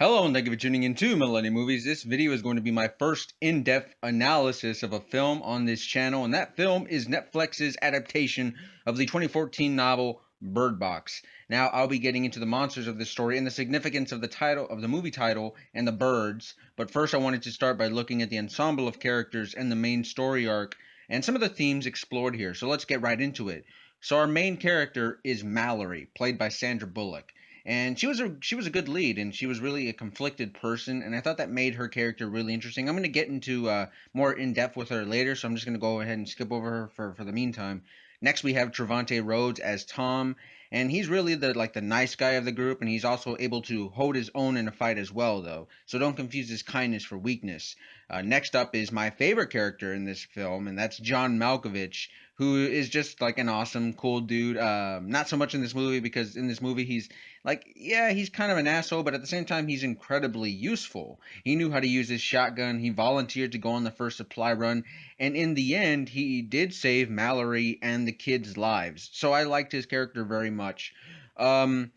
Hello and thank you for tuning in to Millennium Movies. This video is going to be my first in-depth analysis of a film on this channel, and that film is Netflix's adaptation of the 2014 novel Bird Box. Now, I'll be getting into the monsters of this story and the significance of the title of the movie title and the birds, but first I wanted to start by looking at the ensemble of characters and the main story arc and some of the themes explored here. So let's get right into it. So our main character is Mallory, played by Sandra Bullock, and she was a good lead, and she was really a conflicted person, and I thought that made her character really interesting. I'm going to get into more in depth with her later, so I'm just going to go ahead and skip over her for the meantime. Next, we have Trevante Rhodes as Tom, and he's really the nice guy of the group, and he's also able to hold his own in a fight as well, though. So don't confuse his kindness for weakness. Next up is my favorite character in this film, and that's John Malkovich, who is just like an awesome, cool dude. Not so much in this movie because in this movie he's kind of an asshole, but at the same time he's incredibly useful. He knew how to use his shotgun. He volunteered to go on the first supply run, and in the end, he did save Mallory and the kids' lives. So I liked his character very much. Um,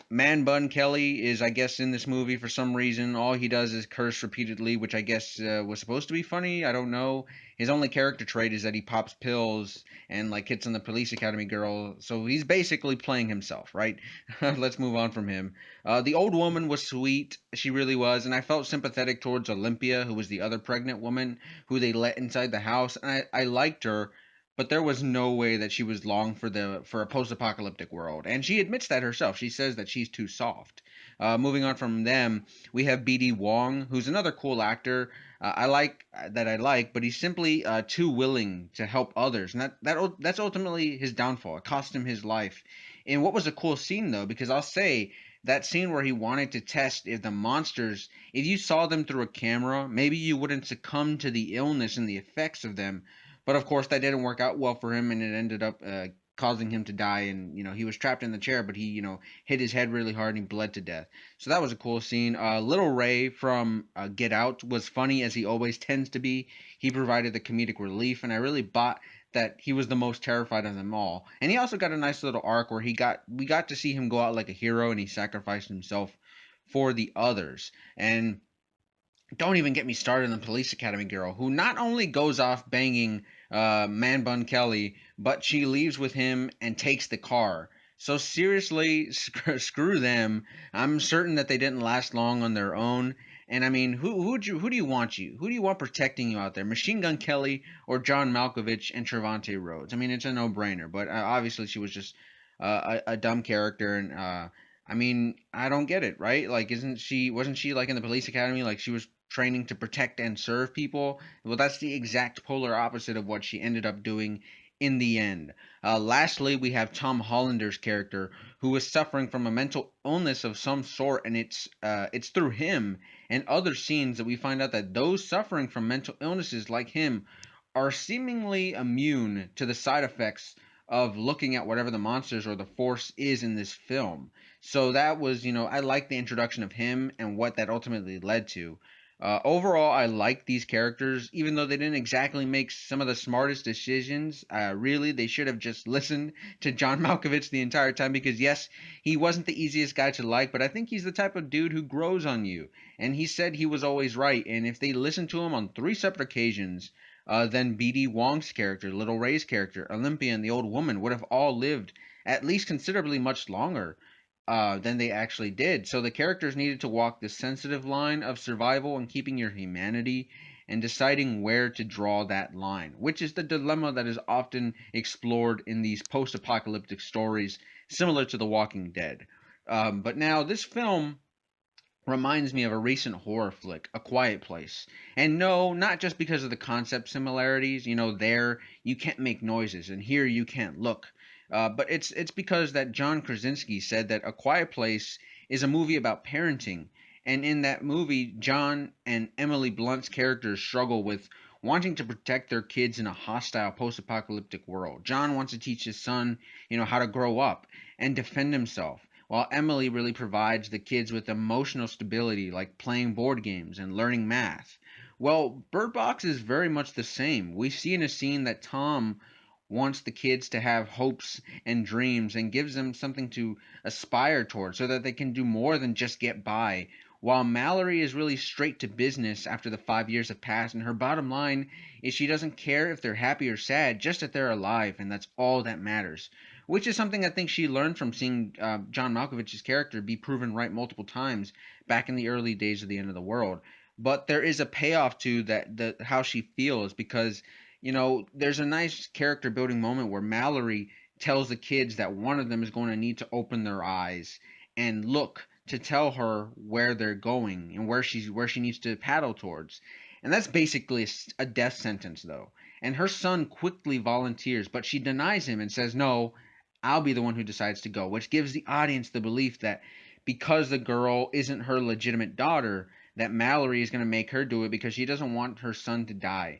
Man Bun Kelly is, I guess, in this movie for some reason. All he does is curse repeatedly, which I guess was supposed to be funny. I don't know. His only character trait is that he pops pills and like hits on the police academy girl. So he's basically playing himself, right? Let's move on from him. The old woman was sweet. She really was, and I felt sympathetic towards Olympia, who was the other pregnant woman who they let inside the house, and I liked her, but there was no way that she was long for a post-apocalyptic world, and she admits that herself. She says that she's too soft. Moving on from them, we have BD Wong, who's another cool actor. I like, but he's simply too willing to help others, and that's ultimately his downfall. It cost him his life. And what was a cool scene though, because I'll say that scene where he wanted to test if the monsters, if you saw them through a camera, maybe you wouldn't succumb to the illness and the effects of them, but of course, that didn't work out well for him, and it ended up causing him to die. And he was trapped in the chair, but he hit his head really hard and he bled to death. So that was a cool scene. Little Ray from Get Out was funny as he always tends to be. He provided the comedic relief, and I really bought that he was the most terrified of them all. And he also got a nice little arc where we got to see him go out like a hero, and he sacrificed himself for the others. And don't even get me started on the police academy girl, who not only goes off banging Man Bun Kelly, but she leaves with him and takes the car. So seriously, screw them. I'm certain that they didn't last long on their own. And I mean, who do you want you? Who do you want protecting you out there? Machine Gun Kelly or John Malkovich and Trevante Rhodes? I mean, it's a no-brainer. But obviously, she was just a dumb character, and I mean, I don't get it, right? Like, wasn't she like in the police academy? Like, she was training to protect and serve people. Well, that's the exact polar opposite of what she ended up doing in the end. Lastly, we have Tom Hollander's character, who is suffering from a mental illness of some sort, and it's through him and other scenes that we find out that those suffering from mental illnesses like him are seemingly immune to the side effects of looking at whatever the monsters or the force is in this film. So that was, I like the introduction of him and what that ultimately led to. Overall, I like these characters, even though they didn't exactly make some of the smartest decisions. Really, they should have just listened to John Malkovich the entire time because, yes, he wasn't the easiest guy to like, but I think he's the type of dude who grows on you. And he said he was always right. And if they listened to him on three separate occasions, then BD Wong's character, Little Ray's character, Olympia, and the old woman would have all lived at least considerably much longer than they actually did. So the characters needed to walk this sensitive line of survival and keeping your humanity and deciding where to draw that line, which is the dilemma that is often explored in these post apocalyptic stories similar to The Walking Dead. But now, this film reminds me of a recent horror flick, A Quiet Place. And no, not just because of the concept similarities. There you can't make noises, and here you can't look. But it's because that John Krasinski said that A Quiet Place is a movie about parenting, and in that movie, John and Emily Blunt's characters struggle with wanting to protect their kids in a hostile post-apocalyptic world. John wants to teach his son, how to grow up and defend himself, while Emily really provides the kids with emotional stability, like playing board games and learning math. Well, Bird Box is very much the same. We see in a scene that Tom wants the kids to have hopes and dreams and gives them something to aspire towards so that they can do more than just get by while Mallory is really straight to business after the 5 years have passed, and her bottom line is she doesn't care if they're happy or sad, just that they're alive, and that's all that matters. Which is something I think she learned from seeing John Malkovich's character be proven right multiple times back in the early days of the end of the world. But there is a payoff to that, the how she feels, because there's a nice character building moment where Mallory tells the kids that one of them is going to need to open their eyes and look to tell her where they're going and where she needs to paddle towards. And that's basically a death sentence, though. And her son quickly volunteers, but she denies him and says, "No, I'll be the one who decides to go," which gives the audience the belief that because the girl isn't her legitimate daughter, that Mallory is going to make her do it because she doesn't want her son to die.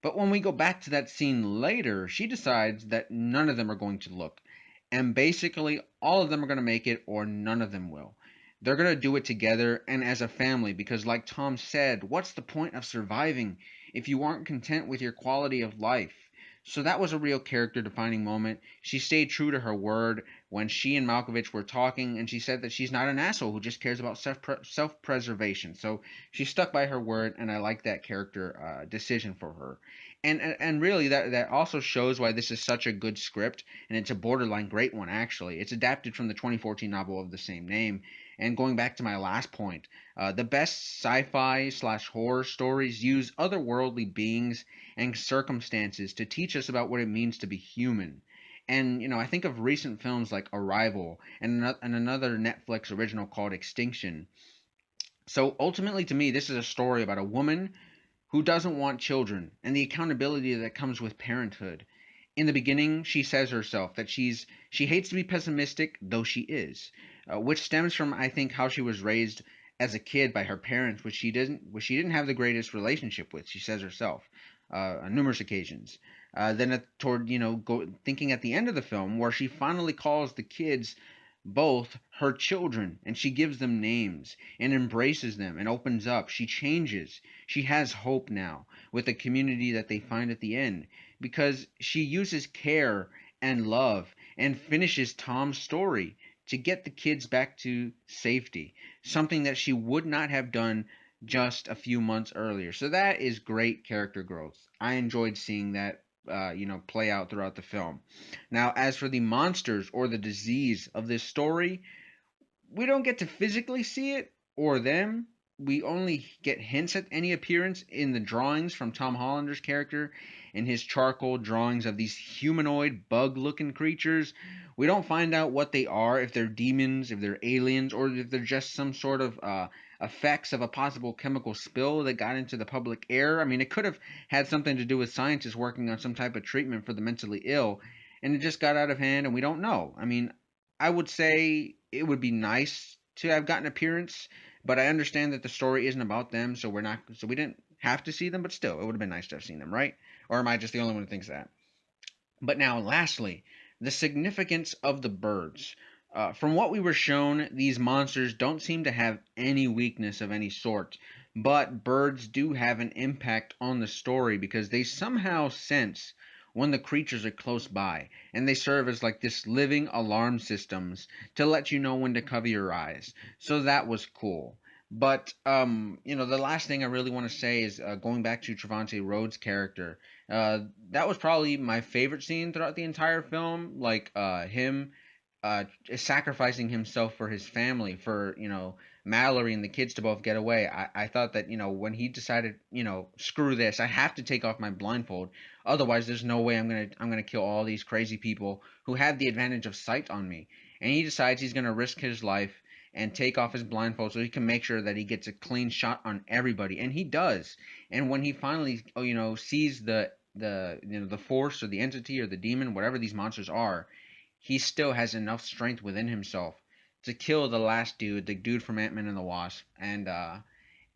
But when we go back to that scene later, she decides that none of them are going to look. And basically, all of them are going to make it, or none of them will. They're going to do it together and as a family because, like Tom said, what's the point of surviving if you aren't content with your quality of life? So that was a real character defining moment. She stayed true to her word when she and Malkovich were talking, and she said that she's not an asshole who just cares about self preservation. So she stuck by her word, and I like that character decision for her. And really, that also shows why this is such a good script, and it's a borderline great one, actually. It's adapted from the 2014 novel of the same name. And going back to my last point, the best sci-fi slash horror stories use otherworldly beings and circumstances to teach us about what it means to be human. And I think of recent films like Arrival and another Netflix original called Extinction. So ultimately, to me, this is a story about a woman who doesn't want children and the accountability that comes with parenthood. In the beginning, she says herself that she hates to be pessimistic, though she is, which stems from I think how she was raised as a kid by her parents, which she didn't have the greatest relationship with. She says herself on numerous occasions. Then toward thinking at the end of the film, where she finally calls the kids both her children and she gives them names and embraces them and opens up. She changes. She has hope now with the community that they find at the end because she uses care and love and finishes Tom's story to get the kids back to safety, something that she would not have done just a few months earlier. So that is great character growth. I enjoyed seeing that play out throughout the film. Now, as for the monsters or the disease of this story, we don't get to physically see it or them. We only get hints at any appearance in the drawings from Tom Hollander's character and his charcoal drawings of these humanoid bug looking creatures. We don't find out what they are, if they're demons, if they're aliens, or if they're just some sort of effects of a possible chemical spill that got into the public air. I mean, it could have had something to do with scientists working on some type of treatment for the mentally ill, and it just got out of hand, and we don't know. I mean, I would say it would be nice to have gotten appearance, but I understand that the story isn't about them, so we didn't have to see them, but still, it would have been nice to have seen them, right? Or am I just the only one who thinks that? But now, lastly, the significance of the birds. From what we were shown, these monsters don't seem to have any weakness of any sort, but birds do have an impact on the story because they somehow sense when the creatures are close by, and they serve as like this living alarm systems to let you know when to cover your eyes. So that was cool. But the last thing I really want to say is going back to Trevante Rhodes' character. That was probably my favorite scene throughout the entire film. Like him sacrificing himself for his family, for Mallory and the kids to both get away. I thought that when he decided screw this, I have to take off my blindfold. Otherwise, there's no way I'm gonna kill all these crazy people who have the advantage of sight on me. And he decides he's gonna risk his life and take off his blindfold so he can make sure that he gets a clean shot on everybody, and he does. And when he finally sees the force or the entity or the demon, whatever these monsters are, he still has enough strength within himself to kill the last dude, the dude from Ant-Man and the Wasp, and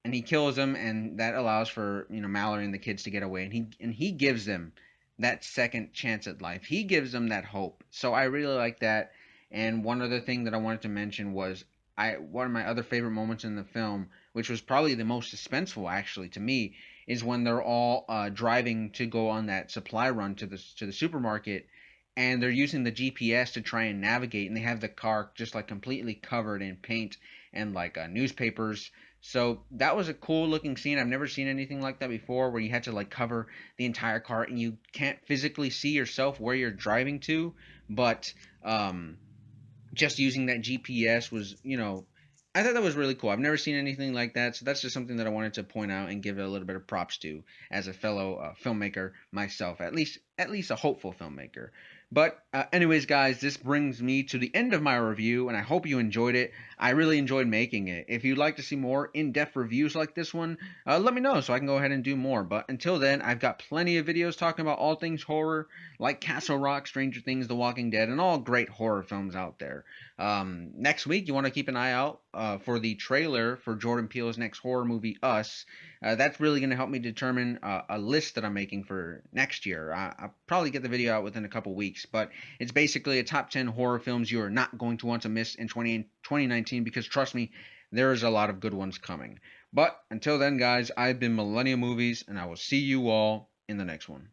he kills him, and that allows for Mallory and the kids to get away, and he gives them that second chance at life. He gives them that hope. So I really like that. And one other thing that I wanted to mention was one of my other favorite moments in the film, which was probably the most suspenseful actually to me, is when they're all driving to go on that supply run to the supermarket, and they're using the GPS to try and navigate, and they have the car just like completely covered in paint and like newspapers So that was a cool looking scene. I've never seen anything like that before, where you had to like cover the entire car and you can't physically see yourself where you're driving to, but um, just using that GPS was, I thought that was really cool. I've never seen anything like that, so that's just something that I wanted to point out and give it a little bit of props to as a fellow filmmaker myself, at least a hopeful filmmaker. But anyways, guys, this brings me to the end of my review, and I hope you enjoyed it. I really enjoyed making it. If you'd like to see more in-depth reviews like this one, let me know so I can go ahead and do more. But until then, I've got plenty of videos talking about all things horror, like Castle Rock, Stranger Things, The Walking Dead, and all great horror films out there. Next week, you want to keep an eye out for the trailer for Jordan Peele's next horror movie, Us. That's really going to help me determine a list that I'm making for next year. I'll probably get the video out within a couple weeks, but it's basically a top 10 horror films you are not going to want to miss in 2019 because trust me, there is a lot of good ones coming. But until then, guys, I've been Millennial Movies, and I will see you all in the next one.